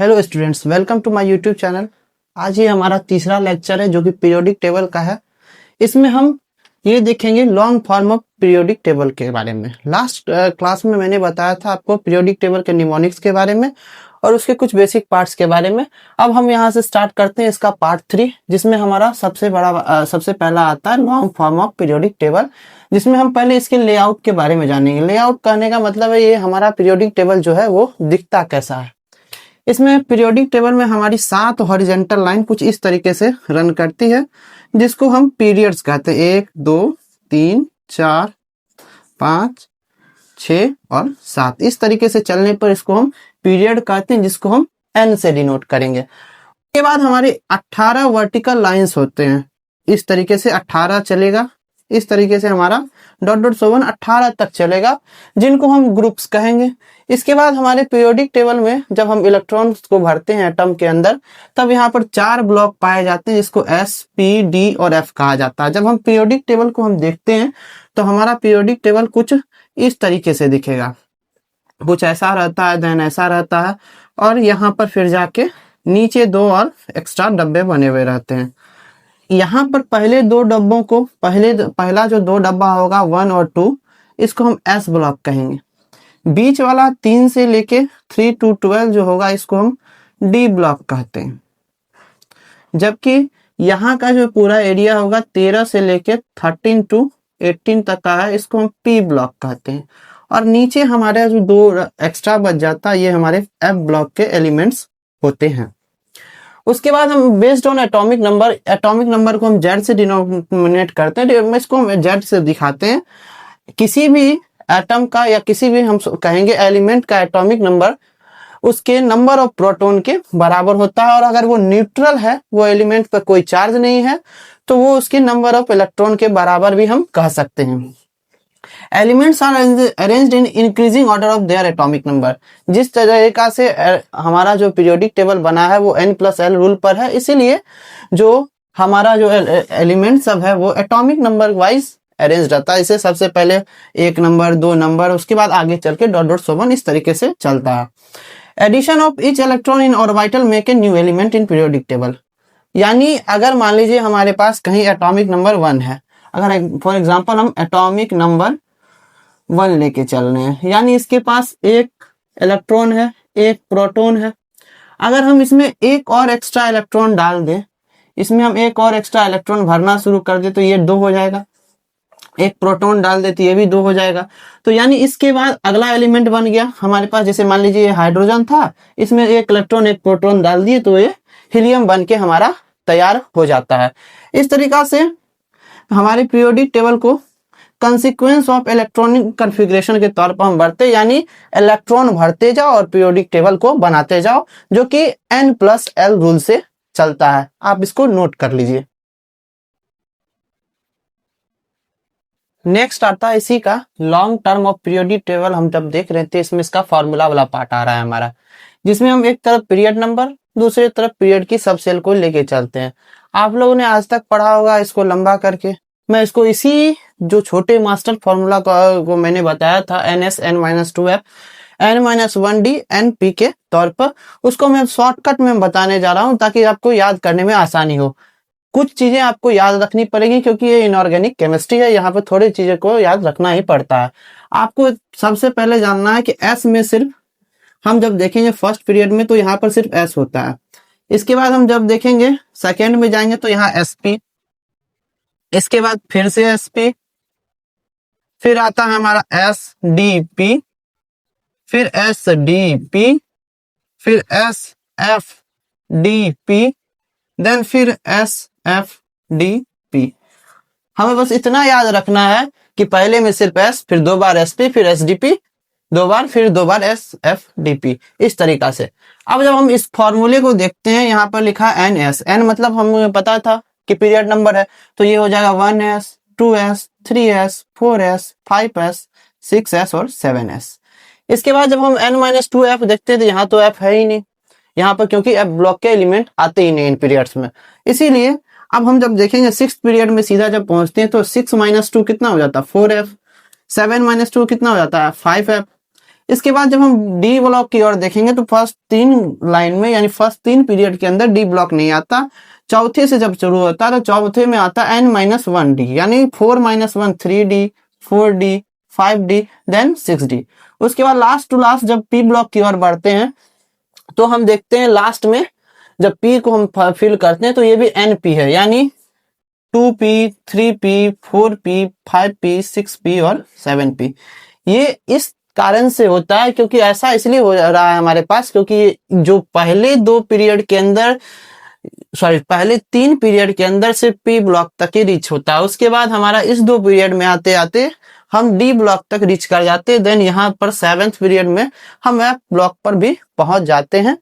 Hello students, welcome to my YouTube channel. आज ये हमारा तीसरा लेक्चर है जो कि पीरियोडिक टेबल का है। इसमें हम ये देखेंगे long form of periodic table के बारे में। लास्ट क्लास में मैंने बताया था आपको पीरियोडिक टेबल के निमोनिक्स के बारे में और उसके कुछ बेसिक पार्ट्स के बारे में। अब हम यहाँ से स्टार्ट करते हैं इसका पार्ट 3, जिसमें हमारा सबसे पहला आता है long form of periodic table, जिसमें हम पहले इसके लेआउट के बारे में जानेंगे। लेआउट कहने का मतलब है ये हमारा पीरियोडिक टेबल जो है वो दिखता कैसा है। इसमें पीरियोडिक टेबल में हमारी 7 हॉरिजॉन्टल लाइन कुछ इस तरीके से रन करती है, जिसको हम पीरियड्स कहते हैं। 1 2 3 4 5 6 और 7 इस तरीके से चलने पर इसको हम पीरियड कहते हैं, जिसको हम n से डिनोट करेंगे। उसके बाद हमारे 18 वर्टिकल लाइंस होते हैं। इस तरीके से 18 चलेगा, इस तरीके से हमारा डॉट 18 तक चलेगा, जिनको हम ग्रुप्स कहेंगे। इसके बाद हमारे पीरियोडिक टेबल में जब हम इलेक्ट्रॉन्स को भरते हैं एटम के अंदर, तब यहाँ पर 4 ब्लॉक पाए जाते हैं, जिसको S, P, D और F कहा जाता है। जब हम पीरियोडिक टेबल को हम देखते हैं तो हमारा पीरियोडिक टेबल कुछ इस तरीके से दिखेगा। कुछ ऐसा रहता है, देन ऐसा रहता है, और यहाँ पर फिर जाके नीचे 2 और एक्स्ट्रा डब्बे बने हुए रहते हैं। यहाँ पर पहले 2 डब्बों को पहला जो 2 डब्बा होगा 1 और 2, इसको हम S ब्लॉक कहेंगे। बीच वाला 3 से लेके 3 to 12 जो होगा, इसको हम D ब्लॉक कहते हैं। जबकि यहाँ का जो पूरा एरिया होगा 13 से लेके 13 to 18 तक का है, इसको हम P ब्लॉक कहते हैं। और नीचे हमारे जो 2 एक्स्ट्रा बच जाता है, ये हमारे F ब्लॉक के एलिमेंट्स होते हैं। उसके बाद हम बेस्ड ऑन एटॉमिक नंबर को हम Z से डिनोमिनेट करते हैं। इसको हम Z से दिखाते हैं। किसी भी एटम का या किसी भी हम कहेंगे एलिमेंट का एटॉमिक नंबर उसके नंबर ऑफ प्रोटॉन के बराबर होता है, और अगर वो न्यूट्रल है, वो एलिमेंट पर कोई चार्ज नहीं है, तो वो उसके नंबर ऑफ इलेक्ट्रॉन के बराबर भी हम कह सकते हैं। Elements are arranged in increasing order of their atomic number. जिस तरीका से हमारा जो पीरियोडिक टेबल बना है वो n+l रूल पर है, इसीलिए जो हमारा जो एलिमेंट सब है वो एटॉमिक नंबर वाइज अरेंज रहता है। इसे सबसे पहले 1 नंबर, 2 नंबर, उसके बाद आगे चल के डॉट इस तरीके से चलता है। Addition of each electron in orbital make a new element in periodic table. यानी अगर मान लीजिए हमारे पास कहीं एटॉमिक नंबर 1 है, अगर फॉर एग्जांपल हम एटॉमिक नंबर 1 लेके चल रहे हैं, यानी इसके पास 1 इलेक्ट्रॉन है, 1 प्रोटॉन है। अगर हम इसमें 1 और एक्स्ट्रा इलेक्ट्रॉन डाल दें, इसमें हम 1 और एक्स्ट्रा इलेक्ट्रॉन भरना शुरू कर दे, तो ये 2 हो जाएगा। 1 प्रोटॉन डाल देती ये भी 2 हो जाएगा। तो यानी इसके बाद अगला एलिमेंट बन गया हमारे पास। जैसे मान लीजिए ये हाइड्रोजन था, इसमें 1 इलेक्ट्रॉन 1 प्रोटॉन डाल दिए, तो ये हीलियम बन के हमारा तैयार हो जाता है। इस तरीका से हमारे पीरियोडिक टेबल को कंसिक्वेंस ऑफ इलेक्ट्रॉनिक कॉन्फ़िगरेशन के तौर पर हम बढ़ते, यानी इलेक्ट्रॉन भरते जाओ और पीरियोडिक टेबल को बनाते जाओ, जो कि n+l रूल से चलता है। आप इसको नोट कर लीजिए। नेक्स्ट आता है इसी का long term of periodic table. हम जब देख रहे थे, इसमें इसका फॉर्मूला वाला पार्ट आ रहा है हमारा, जिसमें हम एक तरफ पीरियड नंबर, दूसरी तरफ पीरियड की सब सेल को लेके चलते हैं। आप लोगों ने आज तक पढ़ा होगा इसको लंबा करके। मैं इसको इसी जो छोटे मास्टर फॉर्मूला को मैंने बताया था, NS n-2f n-1d np के तौर पर, उसको मैं शॉर्टकट में बताने जा रहा हूँ ताकि आपको याद करने में आसानी हो। कुछ चीजें आपको याद रखनी पड़ेगी क्योंकि ये इनऑर्गेनिक केमिस्ट्री है, यहाँ पर थोड़ी चीजें को याद रखना ही पड़ता है। आपको सबसे पहले जानना है कि S में सिर्फ हम जब देखेंगे फर्स्ट पीरियड में, तो यहाँ पर सिर्फ S होता है। इसके बाद हम जब देखेंगे सेकेंड में जाएंगे तो यहाँ SP, इसके बाद फिर से SP, फिर आता है हमारा SDP, फिर SDP, फिर SFDP, देन फिर SFDP। हमें बस इतना याद रखना है कि पहले में सिर्फ S, फिर 2 बार SP, फिर SDP 2 बार, फिर 2 बार SFDP, इस तरीका से। अब जब हम इस फॉर्मूले को देखते हैं, यहाँ पर लिखा NS, N मतलब हमें पता था कि पीरियड नंबर है, तो ये हो जाएगा 1S, 2S, 3S, 4S, 5S, 6S और 7S। इसके बाद जब हम n-2f देखते हैं तो यहाँ तो f है ही नहीं यहाँ पर, क्योंकि f ब्लॉक के एलिमेंट आते ही नहीं इन पीरियड्स में। इसीलिए अब हम जब देखेंगे 6th पीरियड में सीधा जब पहुंचते हैं तो 6 - 2 कितना हो जाता है 4f, 7 - 2 कितना हो जाता है 5f, इसके बाद जब हम डी ब्लॉक की ओर देखेंगे तो फर्स्ट 3 लाइन में यानी फर्स्ट 3 पीरियड के अंदर डी ब्लॉक नहीं आता। चौथे से जब शुरू होता है तो चौथे में आता है n-1d, यानी 4-1 3d, 4d, 5d, then 6d। उसके बाद लास्ट टू लास्ट जब पी ब्लॉक की ओर बढ़ते हैं तो हम देखते हैं लास्ट में जब पी को हम फिल करते हैं तो ये भी np है, यानी 2p, 3p, 4p, 5p, 6p और 7p। ये इस कारण से होता है क्योंकि ऐसा इसलिए हो रहा है हमारे पास क्योंकि जो पहले 2 पीरियड के अंदर पहले 3 पीरियड के अंदर से पी ब्लॉक तक ही रीच होता है। उसके बाद हमारा इस 2 पीरियड में आते आते हम डी ब्लॉक तक रीच कर जाते हैं। देन यहाँ पर 7th पीरियड में हम एफ ब्लॉक पर भी पहुंच जाते हैं।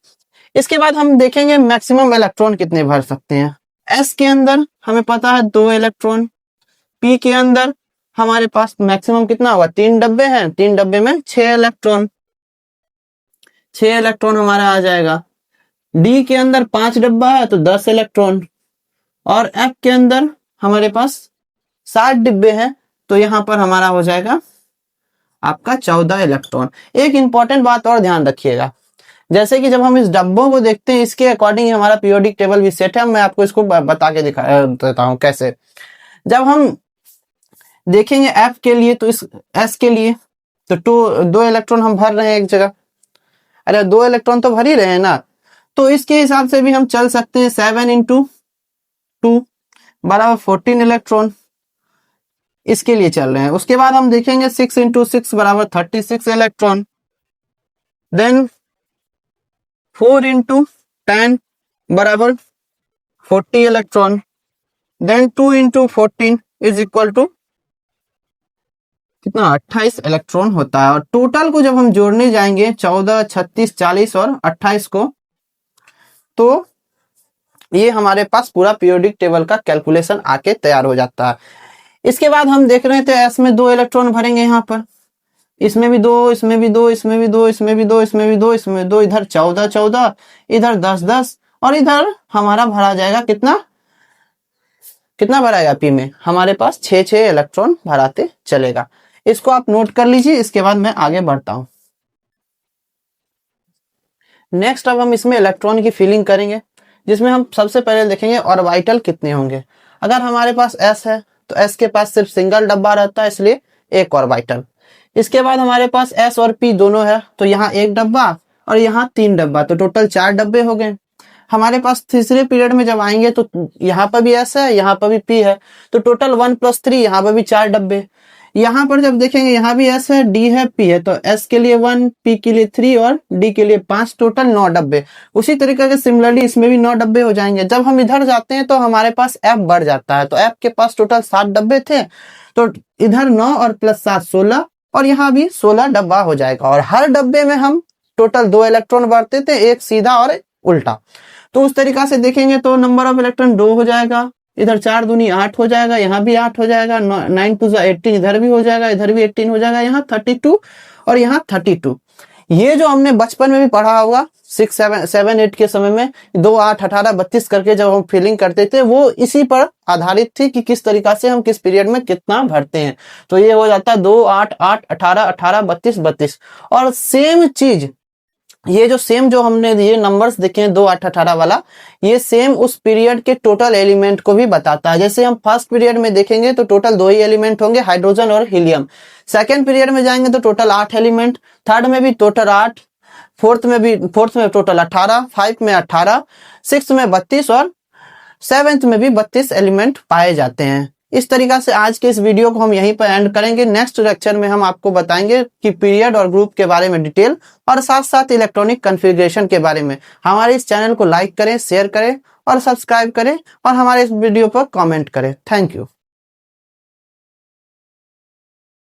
इसके बाद हम देखेंगे मैक्सिमम इलेक्ट्रॉन कितने भर सकते हैं। एस के अंदर हमें पता है 2 इलेक्ट्रॉन, पी के अंदर हमारे पास मैक्सिमम कितना होगा, 3 डब्बे हैं, 3 डब्बे में 6 इलेक्ट्रॉन, 6 इलेक्ट्रॉन हमारा आ जाएगा। डी के अंदर 5 डब्बा है तो 10 इलेक्ट्रॉन, और एफ के अंदर हमारे पास 7 डिब्बे हैं तो यहां पर हमारा हो जाएगा आपका 14 इलेक्ट्रॉन। एक इंपॉर्टेंट बात और ध्यान रखिएगा, जैसे कि जब हम इस डब्बों को देखते हैं इसके अकॉर्डिंग हमारा पीरियोडिक टेबल भी सेट है। मैं आपको इसको बता के दिखा देता हूं कैसे। जब हम देखेंगे एफ के लिए तो इस एस के लिए तो 2 इलेक्ट्रॉन हम भर रहे हैं एक जगह, अरे 2 इलेक्ट्रॉन तो भर ही रहे हैं ना, तो इसके हिसाब से भी हम चल सकते हैं 7 × 2 बराबर 14 इलेक्ट्रॉन, इसके लिए चल रहे हैं। उसके बाद हम देखेंगे 6 × 6 बराबर 36 इलेक्ट्रॉन, देन 4 × 10 बराबर 40 electron, then 2 × 14 is equal to कितना 28 इलेक्ट्रॉन होता है। और टोटल को जब हम जोड़ने जाएंगे 14, 36, 40 और 28 को, तो ये हमारे पास पूरा पीरियोडिक टेबल का कैलकुलेशन आके तैयार हो जाता है। इसके बाद हम देख रहे थे एस में 2 इलेक्ट्रॉन भरेंगे, यहाँ पर इसमें भी 2, इसमें भी 2, इसमें भी 2, इसमें भी 2, इसमें भी 2, इसमें 2, इधर 14 14, इधर 10 10, और इधर हमारा भरा जाएगा कितना भराएगा पी में, हमारे पास 6 6 इलेक्ट्रॉन भराते चलेगा। इसको आप नोट कर लीजिए। इसके बाद मैं आगे बढ़ता हूं। नेक्स्ट अब हम इसमें इलेक्ट्रॉन की फिलिंग करेंगे, जिसमें हम सबसे पहले देखेंगे ऑर्बिटल कितने होंगे। अगर हमारे पास एस है तो एस के पास सिर्फ सिंगल डब्बा रहता है, इसलिए एक ऑर्बिटल। इसके बाद हमारे पास एस और पी दोनों है तो यहाँ 1 डब्बा और यहाँ 3 डब्बा, तो टोटल 4 डब्बे हो गए। हमारे पास तीसरे पीरियड में जब आएंगे तो यहाँ पर भी एस है, यहाँ पर भी पी है, तो टोटल 1 + 3, यहाँ पर भी 4 डब्बे। यहाँ पर जब देखेंगे यहाँ भी एस है, डी है, पी है, तो एस के लिए 1, पी के लिए 3 और डी के लिए 5, टोटल 9 डब्बे। उसी तरीके से सिमिलरली इसमें भी 9 डब्बे हो जाएंगे। जब हम इधर जाते हैं तो हमारे पास एफ बढ़ जाता है, तो एफ के पास टोटल 7 डब्बे थे, तो इधर 9 और +7 16, और यहाँ भी 16 डब्बा हो जाएगा। और हर डब्बे में हम टोटल 2 इलेक्ट्रॉन भरते थे, एक सीधा और एक उल्टा। तो उस तरीका से देखेंगे तो नंबर ऑफ इलेक्ट्रॉन 2 हो जाएगा, इधर 4 दूनी 8 हो जाएगा, यहाँ भी 8 हो जाएगा, 9 × 2 = 18, इधर भी हो जाएगा, इधर भी 18 हो जाएगा, यहाँ 32 और यहाँ 32। ये जो हमने बचपन में भी पढ़ा होगा 6, 7, 8 के समय में 2, 8, 18, 32 करके जब हम फिलिंग करते थे, वो इसी पर आधारित थी कि किस तरीका से हम किस पीरियड में कितना भरते हैं। तो ये हो जाता है 2, 8, 8, 18, 18, 32, 32। और सेम चीज ये जो हमने ये नंबर्स देखे हैं 2, 8, 18 वाला, ये सेम उस पीरियड के टोटल एलिमेंट को भी बताता है। जैसे हम फर्स्ट पीरियड में देखेंगे तो टोटल 2 ही एलिमेंट होंगे, हाइड्रोजन और हीलियम। सेकंड पीरियड में जाएंगे तो टोटल 8 एलिमेंट, थर्ड में भी टोटल 8, फोर्थ में टोटल 18, 5 में 18, 6 में 32 और 7th में भी 32 एलिमेंट पाए जाते हैं। इस तरीका से आज के इस वीडियो को हम यहीं पर एंड करेंगे। नेक्स्ट लेक्चर में हम आपको बताएंगे कि पीरियड और ग्रुप के बारे में डिटेल, और साथ साथ इलेक्ट्रॉनिक कॉन्फ़िगरेशन के बारे में। हमारे इस चैनल को लाइक करें, शेयर करें और सब्सक्राइब करें, और हमारे इस वीडियो पर कमेंट करें। Thank you.